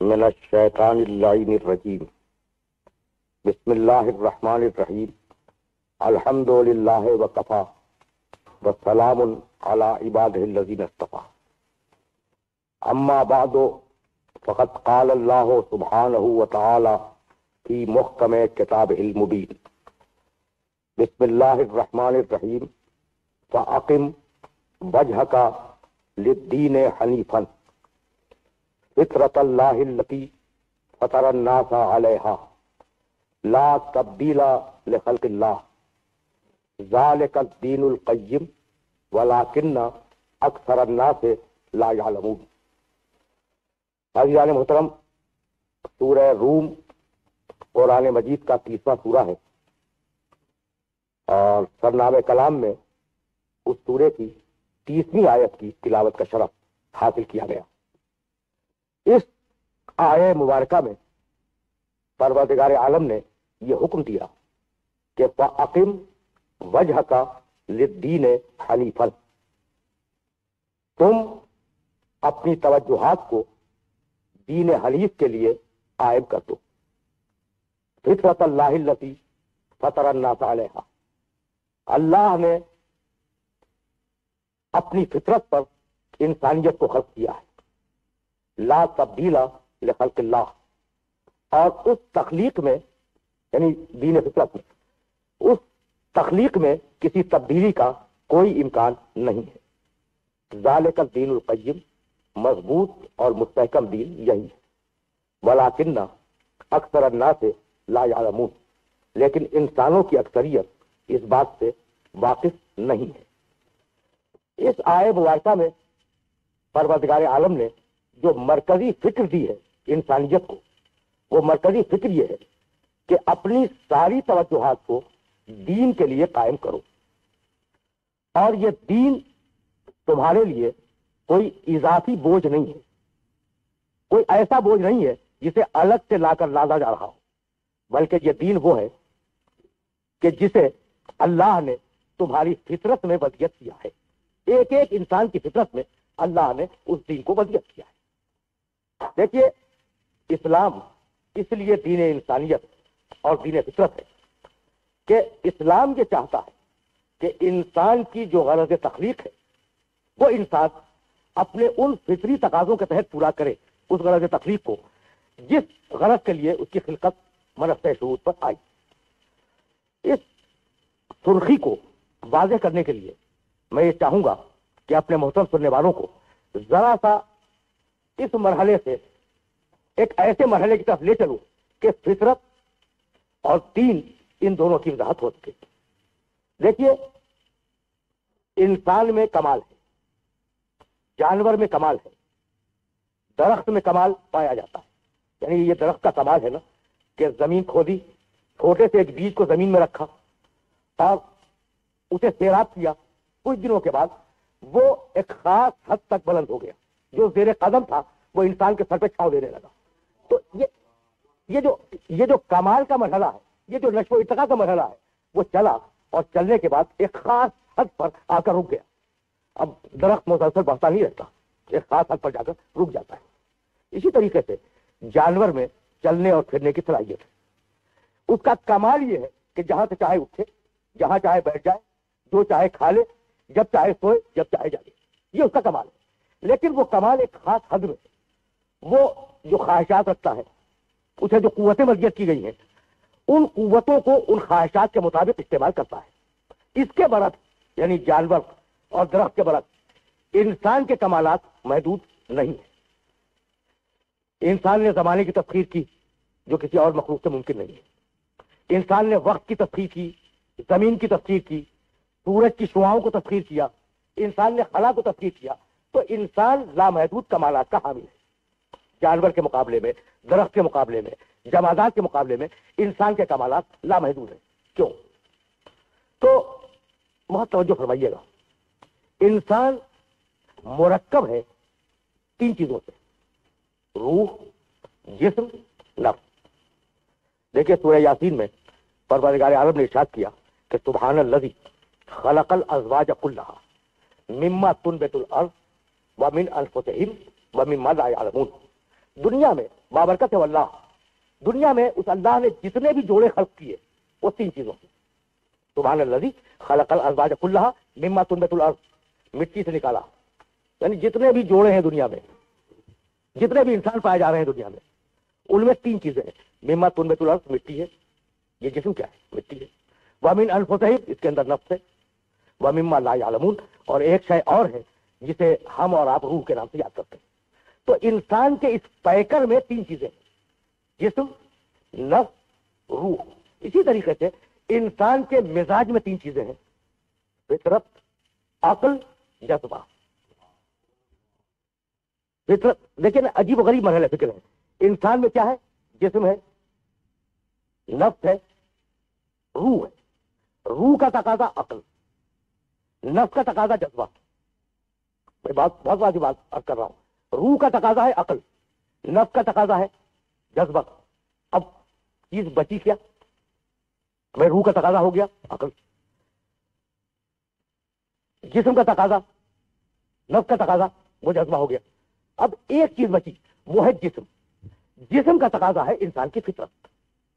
من الشیطان اللعین الرجیم بسم اللہ الرحمن الرحیم الحمد للہ وکفا والسلام علی عبادہ الذین اصطفی اما بعد فقد قال اللہ سبحانہ وتعالی فی محکم کتابہ المبین بسم اللہ الرحمن الرحیم فاقم وجہک للدین حنیفا فطرۃ اللہ التی فطر الناس علیہا لا تبدیل لخلق اللہ ذالک الدین القیم ولکن اکثر الناس لا یعلمون۔ عزیزان محترم، سورہ روم قرآن مجید کا 30واں سورہ ہے اور سرنامہ کلام میں اس سورے کی 30ویں آیت کی تلاوت کا شرف حاصل کیا گیا۔ اس آیہ مبارکہ میں پروردگار عالم نے یہ حکم دیا کہ فَأَقِمْ وَجْهَكَ لِلدِّينِ حَنِيفًا، تم اپنی توجہات کو دین حنیف کے لیے قائم کر دو۔ فطرۃ اللہ التی فطر الناس علیہا، اللہ نے اپنی فطرت پر انسانیت کو خلق کیا ہے۔ لا تبدیل لخلق اللہ، اور اس تخلیق میں یعنی دین فطرت میں، اس تخلیق میں کسی تبدیلی کا کوئی امکان نہیں ہے۔ ذالک الدین القیم، مضبوط اور مستحکم دین یہی ہے۔ ولکن اکثر الناس لا یعلمون، لیکن انسانوں کی اکثریت اس بات سے واقف نہیں ہے۔ اس آیہ مبارکہ میں پروردگار عالم نے جو مرکزی فکر دی ہے انسانیت کو، وہ مرکزی فکر یہ ہے کہ اپنی ساری توجہات کو دین کے لیے قائم کرو، اور یہ دین تمہارے لیے کوئی اضافی بوجھ نہیں ہے، کوئی ایسا بوجھ نہیں ہے جسے الگ سے لا کر لادا جا رہا ہو، بلکہ یہ دین وہ ہے کہ جسے اللہ نے تمہاری فطرت میں وضعیت کیا ہے۔ ایک ایک انسان کی فطرت میں اللہ نے اس دین کو وضعیت کیا ہے۔ دیکھیے، اسلام اس لیے دین انسانیت اور دین فطرت ہے کہ اسلام یہ چاہتا ہے کہ انسان کی جو غرض تخلیق ہے وہ انسان اپنے ان فطری تقاضوں کے تحت پورا کرے، اس غرض تخلیق کو جس غرض کے لیے اس کی خلقت منصب شعور پر آئی۔ اس سرخی کو واضح کرنے کے لیے میں یہ چاہوں گا کہ اپنے محترم سننے والوں کو ذرا سا اس مرحلے سے ایک ایسے مرحلے کی طرف لے چلوں کہ فطرت اور دین ان دونوں کی وضاحت ہو سکے۔ دیکھیے، انسان میں کمال ہے، جانور میں کمال ہے، درخت میں کمال پایا جاتا ہے۔ یعنی یہ درخت کا کمال ہے نا کہ زمین کھودی، چھوٹے سے ایک بیج کو زمین میں رکھا اور اسے سیراب کیا، کچھ دنوں کے بعد وہ ایک خاص حد تک بلند ہو گیا، جو زیر قدم تھا وہ انسان کے سر پہ چھاؤں دینے لگا۔ تو یہ جو کمال کا مرحلہ ہے، یہ جو نشو و ارتقاء کا مرحلہ ہے، وہ چلا اور چلنے کے بعد ایک خاص حد پر آ کر رک گیا۔ اب درخت مسلسل بڑھتا نہیں رہتا، ایک خاص حد پر جا کر رک جاتا ہے۔ اسی طریقے سے جانور میں چلنے اور پھرنے کی صلاحیت ہے۔ اس کا کمال یہ ہے کہ جہاں سے چاہے اٹھے، جہاں چاہے بیٹھ جائے، جو چاہے کھا لے، جب چاہے سوئے، جب چاہے جاگے، یہ اس کا کمال ہے۔ لیکن وہ کمال ایک خاص حد میں، وہ جو خواہشات رکھتا ہے، اسے جو قوتیں مزید کی گئی ہیں، ان قوتوں کو ان خواہشات کے مطابق استعمال کرتا ہے۔ اس کے برعکس یعنی جانور اور درخت کے برعکس انسان کے کمالات محدود نہیں ہیں۔ انسان نے زمانے کی تسخیر کی جو کسی اور مخلوق سے ممکن نہیں ہے۔ انسان نے وقت کی تسخیر کی، زمین کی تسخیر کی، سورج کی شعاؤں کو تسخیر کیا، انسان نے خلا کو تسخیر کیا۔ تو انسان لامحدود کمالات کا حامل ہے۔ جانور کے مقابلے میں، درخت کے مقابلے میں، جمادات کے مقابلے میں انسان کے کمالات لامحدود ہیں۔ کیوں؟ تو بہت توجہ فرمائیے گا، انسان مرکب ہے 3 چیزوں سے: روح، جسم، نفس۔ دیکھیے، سورہ یاسین میں پروردگار عالم نے ارشاد کیا کہ سبحان الذی خلق الازواج کلھا مما تنبت الارض ومن انفسہم ومما لا یعلمون۔ دنیا میں بابرکت اللہ، دنیا میں اس اللہ نے جتنے بھی جوڑے خلق کیے وہ 3 چیزوں سے. سبحان الذی خلق الازواج کلھا مما تنبت الارض، مٹی سے نکالا. یعنی جتنے بھی جوڑے ہیں دنیا میں، جتنے بھی انسان پائے جا رہے ہیں دنیا میں، ان میں 3 چیزیں ہیں. مما تنبت الارض، مٹی ہے، یہ جسم کیا ہے؟ مٹی ہے. ومن انفسہم، اس کے اندر نفس ہے. ومما لا یعلمون، اور ایک شے اور ہے جسے ہم اور آپ روح کے نام سے یاد کرتے ہیں. تو انسان کے اس پیکر میں 3 چیزیں ہیں، جسم، نفس، روح. اسی طریقے سے انسان کے مزاج میں 3 چیزیں ہیں، فطرت، عقل، جذبہ. فطرت لیکن عجیب و غریب مرحلہ فکر ہے. انسان میں کیا ہے؟ جسم ہے، نفس ہے، روح ہے. روح کا تقاضا عقل، نفس کا تقاضا جذبہ. میں بہت واضح بات عرض کر رہا ہوں. روح کا تقاضا ہے عقل، نفس کا تقاضا ہے جذبہ. اب چیز بچی کیا؟ میں روح کا تقاضا ہو گیا عقل، جسم کا تقاضا، نفس کا تقاضا، وہ جذبہ ہو گیا. اب ایک چیز بچی، وہ ہے جسم. جسم کا تقاضا ہے انسان کی فطرت،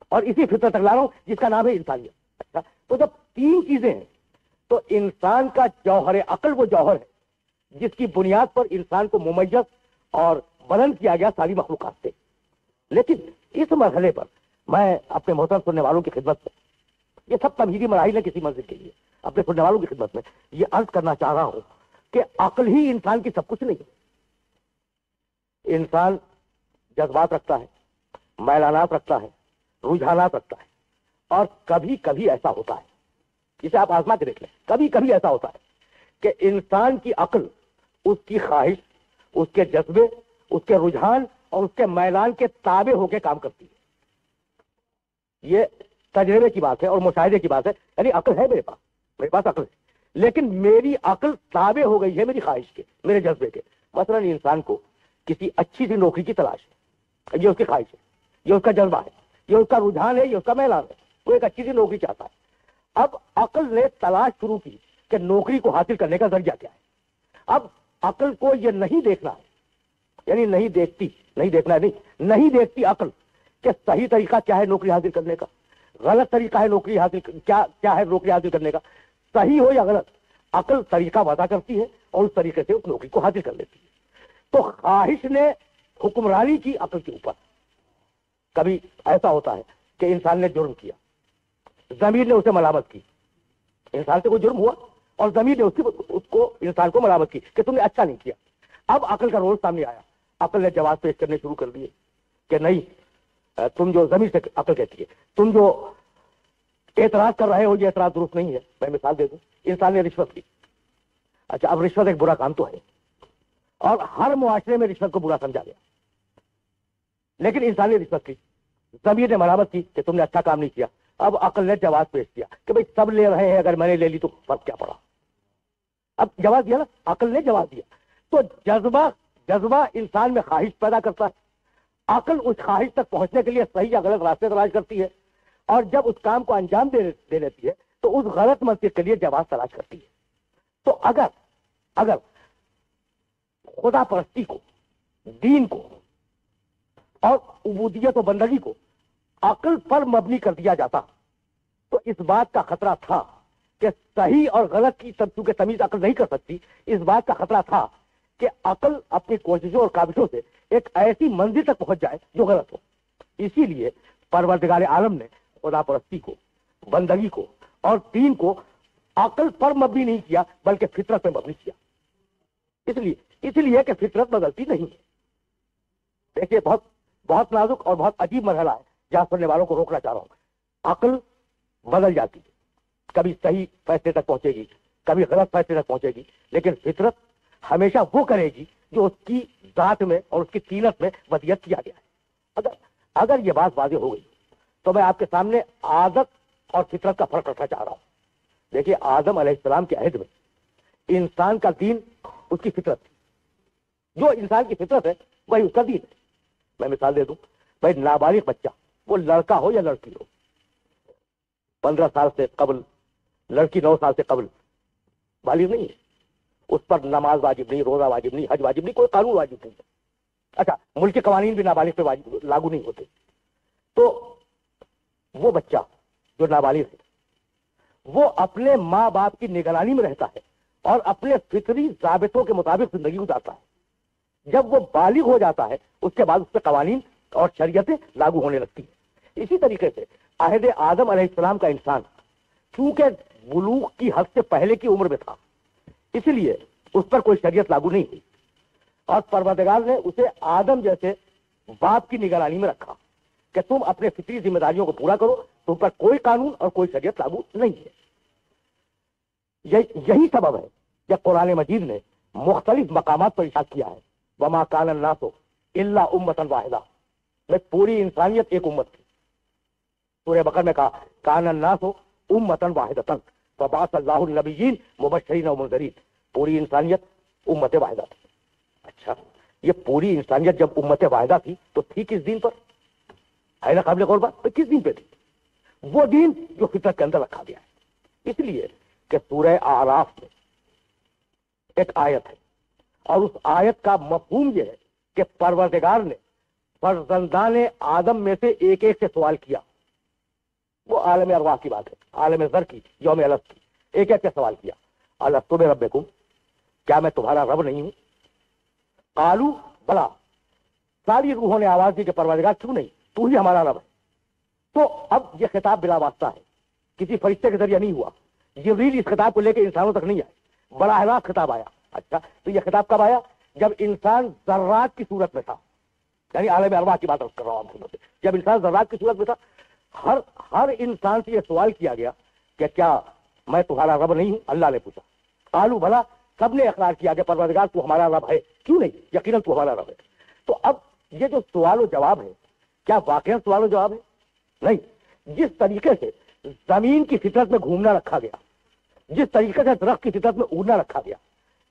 اور اسی فطرت تک لا رہا ہوں جس کا نام ہے انسانیت. اچھا، تو جب 3 چیزیں ہیں تو انسان کا جوہر عقل وہ جوہر ہے جس کی بنیاد پر انسان کو ممیز اور بلند کیا گیا ساری مخلوقات سے. لیکن اس مرحلے پر میں اپنے محترم سننے والوں کی خدمت میں، یہ سب تمہیدی مراحل ہے کسی منزل کے لیے، اپنے سننے والوں کی خدمت میں یہ عرض کرنا چاہ رہا ہوں کہ عقل ہی انسان کی سب کچھ نہیں ہے. انسان جذبات رکھتا ہے، میلانات رکھتا ہے، رجحانات رکھتا ہے، اور کبھی کبھی ایسا ہوتا ہے، جسے آپ آزما کے دیکھ لیں، کبھی کبھی ایسا ہوتا ہے کہ انسان کی عقل اس کی خواہش، اس کے جذبے، اس کے رجحان اور اس کے میلان کے تابع ہو کے کام کرتی ہے. یہ تجربے کی بات ہے اور مشاہدے کی بات ہے. یعنی عقل ہے میرے پاس عقل ہے، لیکن میری عقل تابع ہو گئی ہے میری خواہش کے، میرے جذبے کے. مثلا انسان کو کسی اچھی سی نوکری کی تلاش ہے، یہ اس کی خواہش ہے، یہ اس کا جذبہ ہے، یہ اس کا رجحان ہے، یہ اس کا میلان ہے. وہ ایک اچھی سی نوکری چاہتا ہے. اب عقل نے تلاش شروع کی کہ نوکری کو حاصل کرنے کا ذریعہ کیا ہے. اب عقل کو یہ نہیں دیکھنا ہے، یعنی نہیں دیکھتی عقل کہ صحیح طریقہ کیا ہے نوکری حاصل کرنے کا، غلط طریقہ ہے نوکری حاصل کیا ہے نوکری حاصل کرنے کا، صحیح ہو یا غلط. عقل طریقہ وضع کرتی ہے اور اس طریقے سے اس نوکری کو حاصل کر لیتی ہے. تو خواہش نے حکمرانی کی عقل کے اوپر. کبھی ایسا ہوتا ہے کہ انسان نے جرم کیا، ضمیر نے اسے ملامت کی. انسان سے کوئی جرم ہوا اور ضمیر نے اس کو انسان کو ملامت کی کہ تم نے اچھا نہیں کیا. اب عقل کا رول سامنے آیا، عقل نے جواز پیش کرنے شروع کر دیے کہ نہیں، تم جو ضمیر سے عقل کہتی ہے، تم جو اعتراض کر رہے ہو یہ اعتراض درست نہیں ہے. میں مثال دے دوں، انسان نے رشوت لی. اچھا، اب رشوت ایک برا کام تو ہے اور ہر معاشرے میں رشوت کو برا سمجھا گیا، لیکن انسان نے رشوت کی، ضمیر نے ملامت کی کہ تم نے اچھا کام نہیں کیا. اب عقل نے جواز پیش کیا کہ بھئی سب لے رہے ہیں، اگر میں نے لے لی تو فرق کیا پڑا. اب جواز دیا نا، عقل نے جواز دیا. تو جذبہ انسان میں خواہش پیدا کرتا ہے. عقل اس خواہش تک پہنچنے کے لیے صحیح یا غلط راستے تلاش کرتی ہے، اور جب اس کام کو انجام دے لیتی ہے تو اس غلط منطق کے لیے جواز تلاش کرتی ہے. تو اگر خدا پرستی کو، دین کو اور عبودیت و بندگی کو عقل پر مبنی کر دیا جاتا تو اس بات کا خطرہ تھا کہ صحیح اور غلط کی چونکہ تمیز عقل نہیں کر سکتی، اس بات کا خطرہ تھا کہ عقل اپنی کوششوں اور کاوشوں سے ایک ایسی منزل تک پہنچ جائے جو غلط ہو. اسی لیے پروردگار عالم نے خدا پرستی کو، بندگی کو اور دین کو عقل پر مبنی نہیں کیا بلکہ فطرت پر مبنی کیا. اس لیے کہ فطرت میں غلطی نہیں ہے. دیکھیے، بہت نازک اور بہت عجیب مرحلہ ہے جہاں سننے والوں کو روکنا چاہ رہا ہوں. عقل بدل جاتی ہے، کبھی صحیح فیصلے تک پہنچے گی، کبھی غلط فیصلے تک پہنچے گی، لیکن فطرت ہمیشہ وہ کرے گی جو اس کی ذات میں اور اس کی طینت میں وضعیت کیا گیا ہے. اگر یہ بات واضح ہو گئی تو میں آپ کے سامنے عادت اور فطرت کا فرق رکھنا چاہ رہا ہوں. دیکھیے، آدم علیہ السلام کے عہد میں انسان کا دین اس کی فطرت تھی. جو انسان کی فطرت ہے وہی اس کا دین ہے. میں مثال دے دوں، بھائی نابالغ بچہ، وہ لڑکا ہو یا لڑکی ہو، 15 سال سے قبل، لڑکی 9 سال سے قبل بالغ نہیں ہے. اس پر نماز واجب نہیں، روزہ واجب نہیں، حج واجب نہیں، کوئی قانون واجب نہیں ہے. اچھا ملک کے قوانین بھی نابالغ پہ لاگو نہیں ہوتے. تو وہ بچہ جو نابالغ ہے وہ اپنے ماں باپ کی نگرانی میں رہتا ہے اور اپنے فطری ضابطوں کے مطابق زندگی گزارتا ہے. جب وہ بالغ ہو جاتا ہے اس کے بعد اس پہ قوانین اور شریعتیں لاگو ہونے لگتی ہیں. اسی طریقے سے عہد آدم علیہ السلام کا انسان چونکہ بلوغ کی حد سے پہلے کی عمر میں تھا اس لیے اس پر کوئی شریعت لاگو نہیں ہوئی اور پروردگار نے اسے آدم جیسے باپ کی نگرانی میں رکھا کہ تم اپنے فطری ذمہ داریوں کو پورا کرو, تم پر کوئی قانون اور کوئی شریعت لاگو نہیں ہے. یہی سبب ہے کہ قرآن مجید نے مختلف مقامات پر ارشاد کیا ہے وما کان الناس الا امۃ واحدہ, میں پوری انسانیت ایک امت تھی. سورہ بقرہ میں کہا کان الناس امۃ واحدۃ فبعث اللہ النبیین مبشرین ومنذرین, پوری انسانیت امت واحدہ تھی. اچھا یہ پوری انسانیت جب امت واحدہ تھی تو تھی کس دین پر؟ ہے نا قابل غور بات, کس دین پہ تھی؟ وہ دین جو فطرت کے اندر رکھا گیا ہے. اس لیے کہ سورہ اعراف میں ایک آیت ہے اور اس آیت کا مفہوم یہ ہے کہ پروردگار نے فرزندان آدم میں سے ایک ایک سے سوال کیا. وہ عالم ارواح کی بات ہے, عالم ذر کی, یوم الست کی, ایک ایک سے سوال کیا الستو بربکم, کیا میں تمہارا رب نہیں ہوں؟ قالوا بلا, ساری روحوں نے آواز دی کہ پروردگار کیوں نہیں, تو ہی ہمارا رب ہے. تو اب یہ خطاب بلا واسطہ ہے, کسی فرشتے کے ذریعے نہیں ہوا. جبریل اس خطاب کو لے کے انسانوں تک نہیں آئے, براہ راست خطاب آیا. اچھا تو یہ خطاب کب آیا؟ جب انسان ذرات کی صورت میں تھا, یعنی عالم ارواح کی بات کر رہا ہوں. جب انسان ذرات کی صورت میں تھا ہر انسان سے یہ سوال کیا گیا کہ کیا میں تمہارا رب نہیں ہوں؟ اللہ نے پوچھا. قالوا بھلا, سب نے اقرار کیا کہ پروردگار تو ہمارا رب ہے, کیوں نہیں, یقیناً تو ہمارا رب ہے. تو اب یہ جو سوال و جواب ہے کیا واقعی سوال و جواب ہے؟ نہیں. جس طریقے سے زمین کی فطرت میں گھومنا رکھا گیا, جس طریقے سے درخت کی فطرت میں اڑنا رکھا گیا,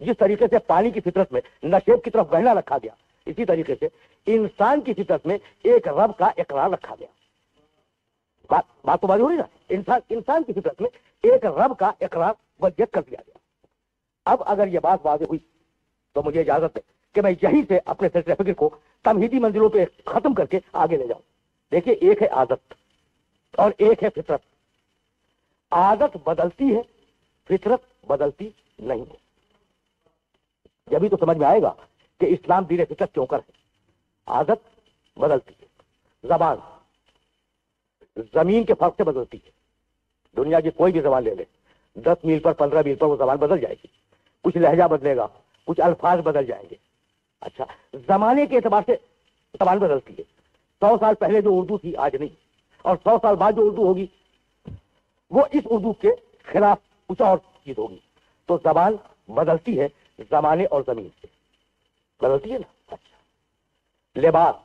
جس طریقے سے پانی کی فطرت میں نشیب کی طرف بہنا رکھا گیا, اسی طریقے سے انسان کی فطرت میں ایک رب کا اقرار رکھا گیا. بات تو بات ہو رہی نا, انسان کی فطرت میں ایک رب کا اقرار وجد کر دیا گیا. اب اگر یہ بات واضح ہوئی تو مجھے اجازت ہے کہ میں یہیں سے اپنے سلسلہ فکر کو تمہیدی منزلوں پہ ختم کر کے آگے لے جاؤں. دیکھیے ایک ہے عادت اور ایک ہے فطرت. عادت بدلتی ہے, فطرت بدلتی نہیں ہے. جبھی تو سمجھ میں آئے گا کہ اسلام دین فطرت کیوں کر ہے. عادت بدلتی ہے, زبان زمین کے فرق سے بدلتی ہے. دنیا کی کوئی بھی زبان لے لے, 10 میل پر 15 میل پر وہ زبان بدل جائے گی. کچھ لہجہ بدلے گا, کچھ الفاظ بدل جائیں گے. اچھا زمانے کے اعتبار سے زبان بدلتی ہے. 100 سال پہلے جو اردو تھی آج نہیں, اور 100 سال بعد جو اردو ہوگی وہ اس اردو کے خلاف کچھ اور چیز ہوگی. تو زبان بدلتی ہے زمانے اور زمین سے, بدلتی ہے نا. اچھا لباس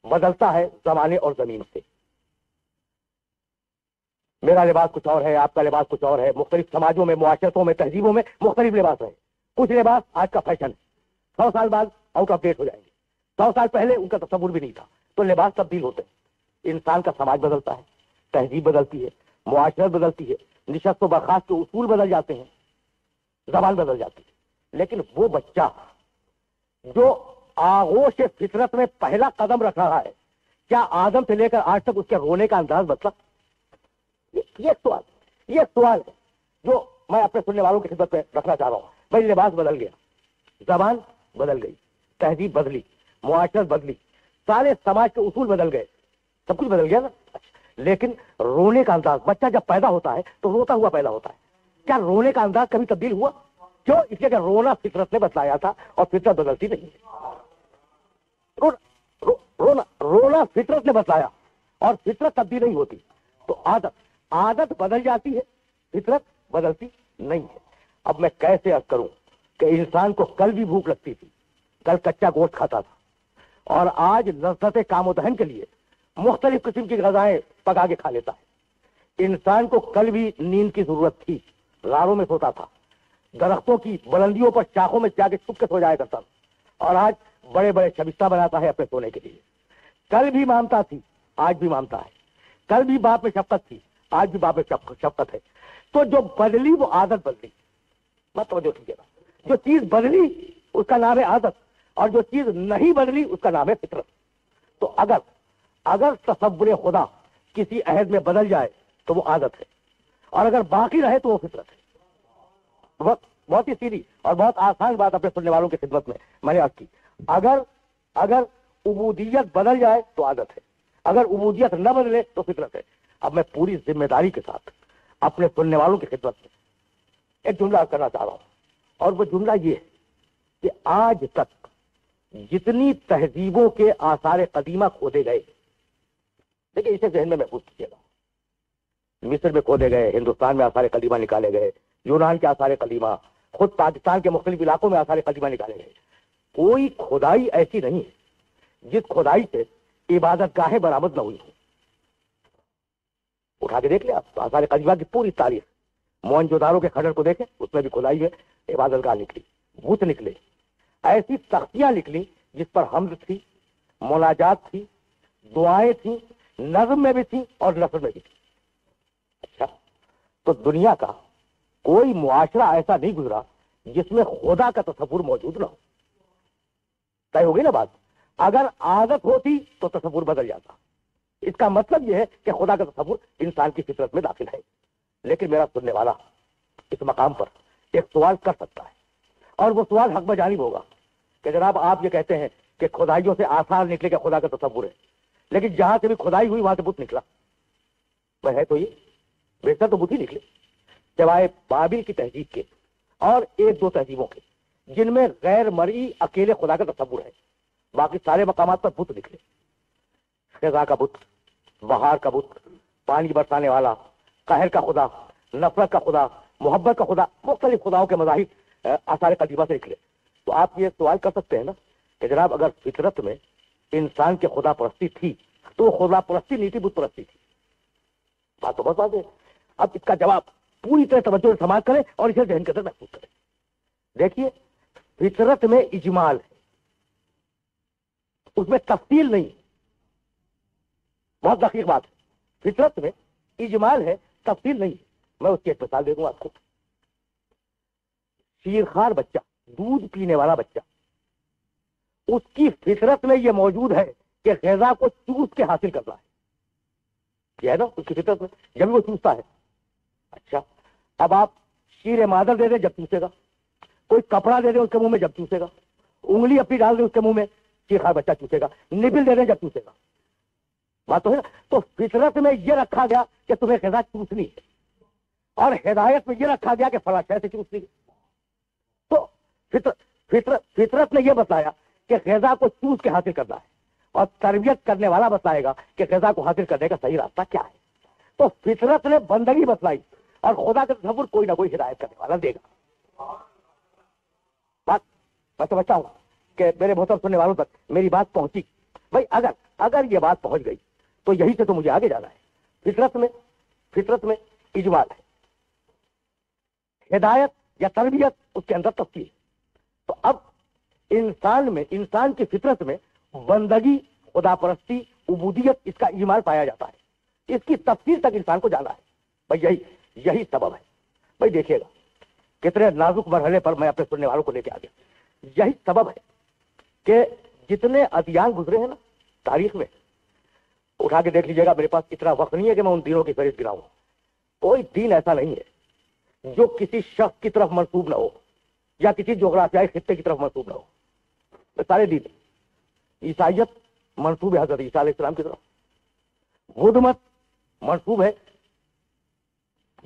بدلتا ہے زمانے اور زمین سے. میرا لباس کچھ اور ہے, آپ کا لباس کچھ اور ہے. مختلف سماجوں میں, معاشرتوں میں, تہذیبوں میں مختلف لباس ہے. کچھ لباس آج کا فیشن ہے, 100 سال بعد آؤٹ آف ڈیٹ ہو جائیں گے. 100 سال پہلے ان کا تصور بھی نہیں تھا. تو لباس تبدیل ہوتے ہیں. انسان کا سماج بدلتا ہے, تہذیب بدلتی ہے, معاشرت بدلتی ہے, نشست و برخاست کے اصول بدل جاتے ہیں, زبان بدل جاتی ہے. لیکن وہ بچہ جو آغوش فطرت میں پہلا قدم رکھ رہا ہے, کیا آدم سے لے کر آج تک اس کے رونے کا انداز بدلا؟ یہ سوال ہے جو میں اپنے سننے والوں کی خدمت میں رکھنا چاہ رہا ہوں. بھائی لباس بدل گیا, زبان بدل گئی, تہذیب بدلی, معاشرت بدلی, سارے سماج کے اصول بدل گئے, سب کچھ بدل گیا نا. لیکن رونے کا انداز, بچہ جب پیدا ہوتا ہے تو روتا ہوا پیدا ہوتا ہے. کیا رونے کا انداز کبھی تبدیل ہوا؟ کیوں؟ اس لیے کہ رونا فطرت نے بتلایا تھا اور فطرت بدلتی نہیں ہے. رونا فطرت نے بتلایا اور فطرت تبدیل نہیں ہوتی. تو عادت بدل جاتی ہے, فطرت بدلتی نہیں ہے. اب میں کیسے عرض کروں کہ انسان کو کل بھی بھوک لگتی تھی, کل کچا گوشت کھاتا تھا, اور آج لذت کام و دہن کے لیے مختلف قسم کی غذائیں پکا کے کھا لیتا ہے. انسان کو کل بھی نیند کی ضرورت تھی, غاروں میں سوتا تھا, درختوں کی بلندیوں پر شاخوں میں جا کے چھپ کے سو جایا کرتا تھا, اور آج بڑے بڑے شبستہ بناتا ہے اپنے سونے کے لیے. کل بھی مانتا تھی, آج بھی مانتا ہے. کل بھی باپ میں شفقت تھی, آج بھی باپ میں شفقت ہے. تو جو بدلی وہ عادت بدلی. مت توجہ کیجیے گا, جو چیز بدلی اس کا نام ہے عادت, اور جو چیز نہیں بدلی اس کا نام ہے فطرت. تو اگر تصور خدا کسی عہد میں بدل جائے تو وہ عادت ہے، اور اگر باقی رہے تو وہ فطرت ہے. بہت ہی سیدھی اور بہت آسان بات اپنے سننے والوں کی خدمت میں نے عرض کی. اگر عبودیت بدل جائے تو عادت ہے، اگر عبودیت نہ بدلے تو فطرت ہے. اب میں پوری ذمہ داری کے ساتھ اپنے سننے والوں کی خدمت میں ایک جملہ کرنا چاہ رہا ہوں، اور وہ جملہ یہ ہے کہ آج تک جتنی تہذیبوں کے آثار قدیمہ کھودے گئے، دیکھیں اسے ذہن میں محفوظ کیجیے گا، مصر میں کھودے گئے، ہندوستان میں آثار قدیمہ نکالے گئے، یونان کے آثار قدیمہ، خود پاکستان کے مختلف علاقوں میں آثار قدیمہ نکالے گئے. کوئی کھدائی ایسی نہیں ہے جس کھدائی سے عبادت گاہیں برآمد نہ ہوئی ہوں. اٹھا کے دیکھ لیں آپ آثار قدیمہ کی پوری تاریخ، موہنجودارو کے کھنڈر کو دیکھیں، اس میں بھی کھدائی ہے، عبادت گاہ نکلی، بت نکلے، ایسی تختیاں نکلی جس پر حمد تھی، مناجات تھی، دعائیں تھیں، نظم میں بھی تھیں اور نثر میں بھی تھی. اچھا، تو دنیا کا کوئی معاشرہ ایسا نہیں گزرا جس میں خدا کا تصور موجود نہ ہو. طے ہو گئی نا بات. اگر عادت ہوتی تو تصور بدل جاتا. اس کا مطلب یہ ہے کہ خدا کا تصور انسان کی فطرت میں داخل ہے. لیکن میرا سننے والا اس مقام پر ایک سوال کر سکتا ہے، اور وہ سوال حق بجانب ہوگا کہ جناب آپ یہ کہتے ہیں کہ کھدائیوں سے آثار نکلے کہ خدا کا تصور ہے، لیکن جہاں سے بھی کھدائی ہوئی وہاں سے بت نکلا. وہ ہے تو یہ بہتر تو بت ہی نکلے، سوائے بابل کی تہذیب کے اور ایک دو تہذیبوں کے جن میں غیر مرئی اکیلے خدا کا تصور ہے. باقی سارے مقامات پر بت نکلے، خزاں کا بت، بہار کا بت، پانی برسانے والا، قہر کا خدا، نفرت کا خدا، محبت کا خدا، مختلف خداؤں کے مظاہر آثار قدیمہ سے نکلے. تو آپ یہ سوال کر سکتے ہیں نا کہ جناب اگر فطرت میں انسان کے خدا پرستی تھی تو وہ خدا پرستی نہیں تھی، بت پرستی تھی. بات تو بہت واضح ہے. اب اس کا جواب پوری طرح توجہ سے سماعت کریں اور اسے ذہن کے اندر محفوظ کریں. دیکھیے فطرت میں اجمال ہے، اس میں تفصیل نہیں. بہت دقیق بات ہے، فطرت میں اجمال ہے، تفصیل نہیں. میں اس کی ایک مثال دے دوں آپ کو. شیرخوار بچہ، دودھ پینے والا بچہ، اس کی فطرت میں یہ موجود ہے کہ غذا کو چوس کے حاصل کرنا ہے. یہ ہے نا اس کی فطرت میں، جب وہ چوستا ہے. اچھا، اب آپ شیر مادر دے دیں جب چوسے گا، کوئی کپڑا دے دیں اس کے منہ میں جب چوسے گا، انگلی اپنی ڈال دیں اس کے منہ میں، شیرخوار بچہ چوسے گا. نبل دے دیں جب چوسے گا. بات تو ہے نا. تو فطرت میں یہ رکھا گیا کہ تمہیں غذا چوسنی ہے، اور ہدایت میں یہ رکھا گیا کہ فلاں شے سے چوسنی ہے. تو فطرت نے یہ بتایا کہ غذا کو چوس کے حاصل کرنا ہے، اور تربیت کرنے والا بتائے گا کہ غذا کو حاصل کرنے کا صحیح راستہ کیا ہے. تو فطرت نے بندگی بتلائی، اور خدا کا تصور کوئی نہ کوئی ہدایت کرنے والا دے گا. بات میں سمجھتا ہوں کہ میرے محترم سننے والوں تک میری بات پہنچی. بھائی اگر یہ بات پہنچ گئی تو یہی سے تو مجھے آگے جانا ہے. فطرت میں اجمال ہے، ہدایت یا تربیت اس کے اندر تفصیل. تو اب انسان کی فطرت میں بندگی، خدا پرستی، عبودیت، اس کا اجمال پایا جاتا ہے. اس کی تفصیل تک انسان کو جانا ہے. بھائی یہی سبب ہے. بھائی دیکھیے گا کتنے نازک مرحلے پر میں اپنے سننے والوں کو لے کے آ گیا. یہی سبب ہے کہ جتنے ادیان گزرے ہیں نا تاریخ میں، اٹھا کے دیکھ لیجیے گا. میرے پاس اتنا وقت نہیں ہے کہ میں ان دینوں کی فہرست گراؤں. کوئی دین ایسا نہیں ہے جو کسی شخص کی طرف منسوب نہ ہو یا کسی جغرافیائی خطے کی طرف منسوب نہ ہو. سارے دین. عیسائیت منسوب ہے حضرت عیسیٰ علیہ السلام کی طرف، بدھ مت منسوب ہے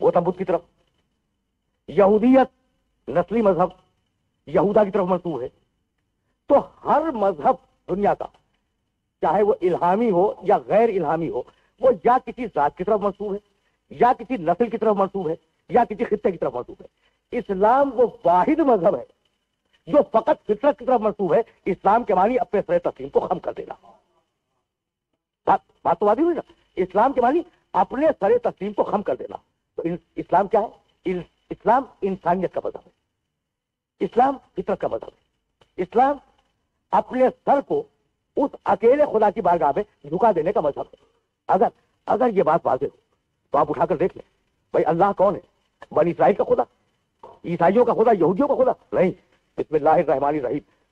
گوتم بدھ کی طرف، یہودیت نسلی مذہب یہودا کی طرف منسوب ہے. تو ہر مذہب دنیا کا، چاہے وہ الہامی ہو یا غیر الہامی ہو، وہ یا کسی ذات کی طرف منسوب ہے، یا کسی نسل کی طرف منسوب ہے، یا کسی خطے کی طرف منسوب ہے. اسلام وہ واحد مذہب ہے جو فقط فطرت کی طرف منسوب ہے. اسلام کے معنی اپنے سر تسلیم کو خم کر دینا. بات تو واضح ہوئی نا. اسلام کے معنی اپنے سر تسلیم کو خم کر دینا. تو اسلام کیا ہے؟ اسلام انسانیت کا مذہب ہے، اسلام فطرت کا مذہب ہے. اسلام اپنے سر کو اس اکیلے خدا کی بارگاہ میں جھکا دینے کا مذہب ہے. اگر یہ بات واضح ہو تو آپ اٹھا کر دیکھ لیں. بھائی اللہ کون ہے؟ بنی اسرائیل کا خدا، عیسائیوں کا خدا، یہودیوں کا خدا؟ نہیں. بسم اللہ الرحمن الرحیم.